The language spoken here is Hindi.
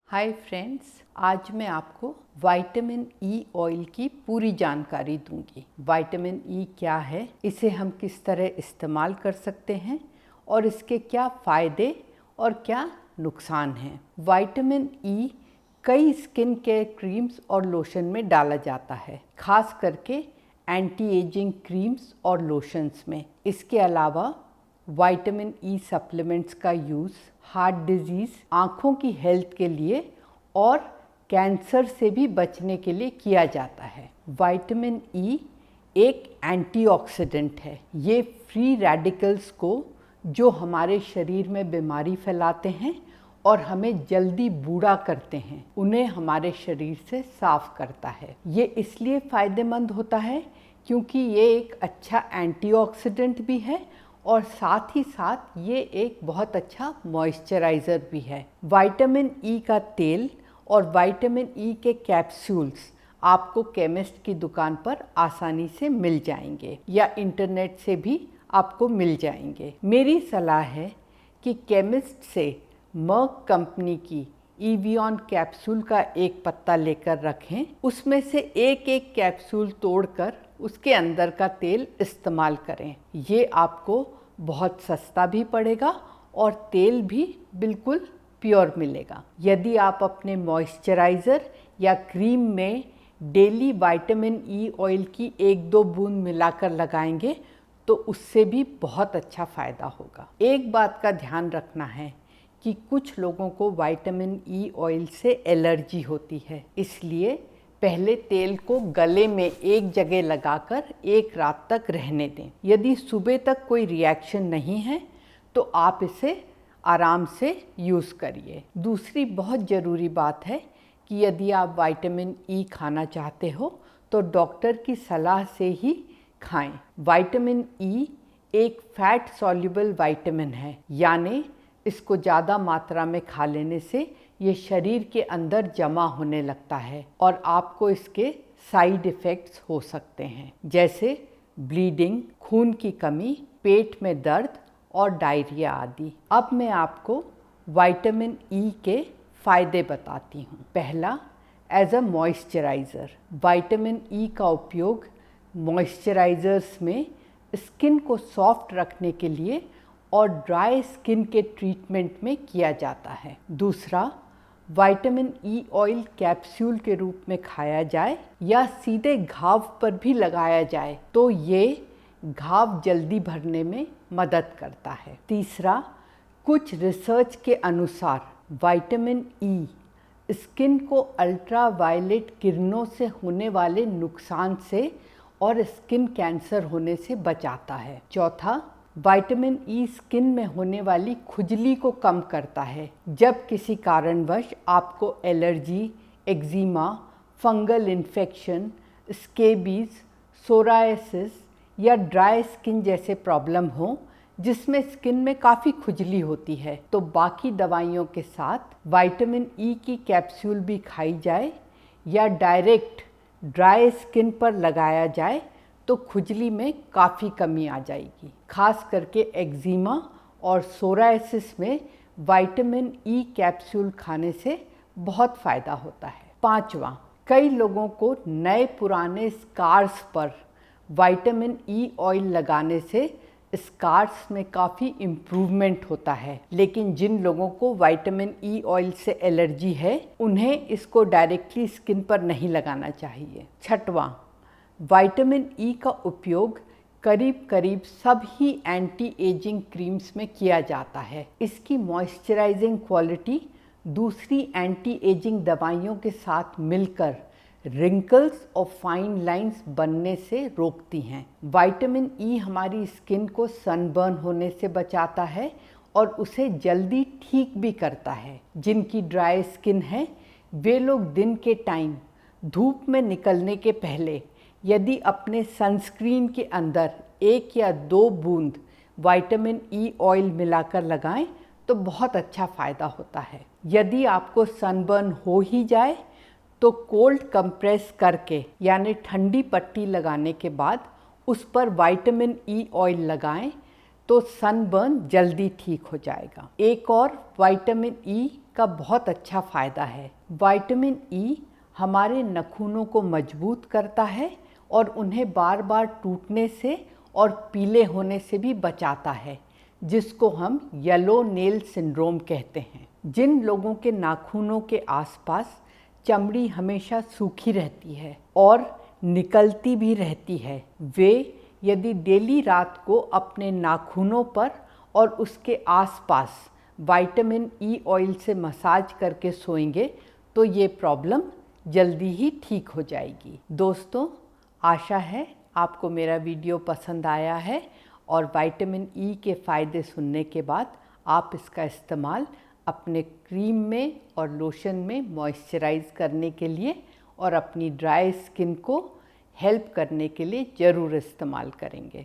हाय फ्रेंड्स, आज मैं आपको विटामिन ई ऑयल की पूरी जानकारी दूंगी। विटामिन ई क्या है, इसे हम किस तरह इस्तेमाल कर सकते हैं और इसके क्या फ़ायदे और क्या नुकसान हैं। विटामिन ई कई स्किन केयर क्रीम्स और लोशन में डाला जाता है, खास करके एंटी एजिंग क्रीम्स और लोशंस में। इसके अलावा विटामिन ई सप्लीमेंट्स का यूज़ हार्ट डिजीज़, आँखों की हेल्थ के लिए और कैंसर से भी बचने के लिए किया जाता है। विटामिन ई एक एंटीऑक्सीडेंट है। ये फ्री रेडिकल्स को, जो हमारे शरीर में बीमारी फैलाते हैं और हमें जल्दी बूढ़ा करते हैं, उन्हें हमारे शरीर से साफ करता है। ये इसलिए फ़ायदेमंद होता है क्योंकि ये एक अच्छा एंटीऑक्सीडेंट भी है और साथ ही साथ ये एक बहुत अच्छा मॉइस्चराइज़र भी है। विटामिन ई का तेल और विटामिन ई के कैप्सूल्स आपको केमिस्ट की दुकान पर आसानी से मिल जाएंगे या इंटरनेट से भी आपको मिल जाएंगे। मेरी सलाह है कि केमिस्ट से मर्क कंपनी की इवियन कैप्सूल का एक पत्ता लेकर रखें। उसमें से एक एक कैप्सूल तोड़कर उसके अंदर का तेल इस्तेमाल करें। ये आपको बहुत सस्ता भी पड़ेगा और तेल भी बिल्कुल प्योर मिलेगा। यदि आप अपने मॉइस्चराइज़र या क्रीम में डेली विटामिन ई ऑयल की 1-2 बूंद मिलाकर लगाएंगे तो उससे भी बहुत अच्छा फ़ायदा होगा। एक बात का ध्यान रखना है कि कुछ लोगों को विटामिन ई ऑयल से एलर्जी होती है, इसलिए पहले तेल को गले में एक जगह लगाकर एक रात तक रहने दें। यदि सुबह तक कोई रिएक्शन नहीं है तो आप इसे आराम से यूज़ करिए। दूसरी बहुत ज़रूरी बात है कि यदि आप विटामिन ई खाना चाहते हो तो डॉक्टर की सलाह से ही खाएं। विटामिन ई एक फैट सॉल्युबल विटामिन है, यानी इसको ज़्यादा मात्रा में खा लेने से ये शरीर के अंदर जमा होने लगता है और आपको इसके साइड इफ़ेक्ट्स हो सकते हैं, जैसे ब्लीडिंग, खून की कमी, पेट में दर्द और डायरिया आदि। अब मैं आपको विटामिन ई के फ़ायदे बताती हूँ। पहला, as a moisturiser. Vitamin E का उपयोग मॉइस्चराइज़र्स में स्किन को सॉफ्ट रखने के लिए और ड्राई स्किन के ट्रीटमेंट में किया जाता है। दूसरा, विटामिन ई ऑयल कैप्सूल के रूप में खाया जाए या सीधे घाव पर भी लगाया जाए तो ये घाव जल्दी भरने में मदद करता है। तीसरा, कुछ रिसर्च के अनुसार विटामिन ई स्किन को अल्ट्रावायलेट किरणों से होने वाले नुकसान से और स्किन कैंसर होने से बचाता है। चौथा, विटामिन ई स्किन में होने वाली खुजली को कम करता है। जब किसी कारणवश आपको allergy, eczema, fungal infection, scabies, psoriasis या ड्राई स्किन जैसे प्रॉब्लम हो जिसमें स्किन में काफ़ी खुजली होती है, तो बाकी दवाइयों के साथ विटामिन ई की कैप्सूल भी खाई जाए या डायरेक्ट ड्राई स्किन पर लगाया जाए तो खुजली में काफ़ी कमी आ जाएगी। खास करके एक्जिमा और सोरायसिस में विटामिन ई कैप्सूल खाने से बहुत फ़ायदा होता है। पांचवा, कई लोगों को नए पुराने स्कार्स पर विटामिन ई ऑयल लगाने से स्कार्स में काफ़ी इम्प्रूवमेंट होता है, लेकिन जिन लोगों को विटामिन ई ऑयल से एलर्जी है उन्हें इसको डायरेक्टली स्किन पर नहीं लगाना चाहिए। छठवां, विटामिन ई का उपयोग करीब करीब सभी एंटी एजिंग क्रीम्स में किया जाता है। इसकी मॉइस्चराइजिंग क्वालिटी दूसरी एंटी एजिंग दवाइयों के साथ मिलकर रिंकल्स और फाइन लाइंस बनने से रोकती हैं। विटामिन ई हमारी स्किन को सनबर्न होने से बचाता है और उसे जल्दी ठीक भी करता है। जिनकी ड्राई स्किन है वे लोग दिन के टाइम धूप में निकलने के पहले यदि अपने सनस्क्रीन के अंदर 1 या 2 बूंद विटामिन ई ऑयल मिलाकर लगाएं तो बहुत अच्छा फ़ायदा होता है। यदि आपको सनबर्न हो ही जाए तो कोल्ड कंप्रेस करके, यानी ठंडी पट्टी लगाने के बाद उस पर विटामिन ई ऑयल लगाएं तो सनबर्न जल्दी ठीक हो जाएगा। एक और विटामिन ई का बहुत अच्छा फ़ायदा है। विटामिन ई हमारे नाखूनों को मजबूत करता है और उन्हें बार बार टूटने से और पीले होने से भी बचाता है, जिसको हम येलो नेल सिंड्रोम कहते हैं। जिन लोगों के नाखूनों के आसपास चमड़ी हमेशा सूखी रहती है और निकलती भी रहती है, वे यदि डेली रात को अपने नाखूनों पर और उसके आसपास विटामिन ई ऑयल से मसाज करके सोएंगे तो ये प्रॉब्लम जल्दी ही ठीक हो जाएगी। दोस्तों, आशा है आपको मेरा वीडियो पसंद आया है और विटामिन ई के फ़ायदे सुनने के बाद आप इसका इस्तेमाल अपने क्रीम में और लोशन में मॉइस्चराइज़ करने के लिए और अपनी ड्राई स्किन को हेल्प करने के लिए ज़रूर इस्तेमाल करेंगे।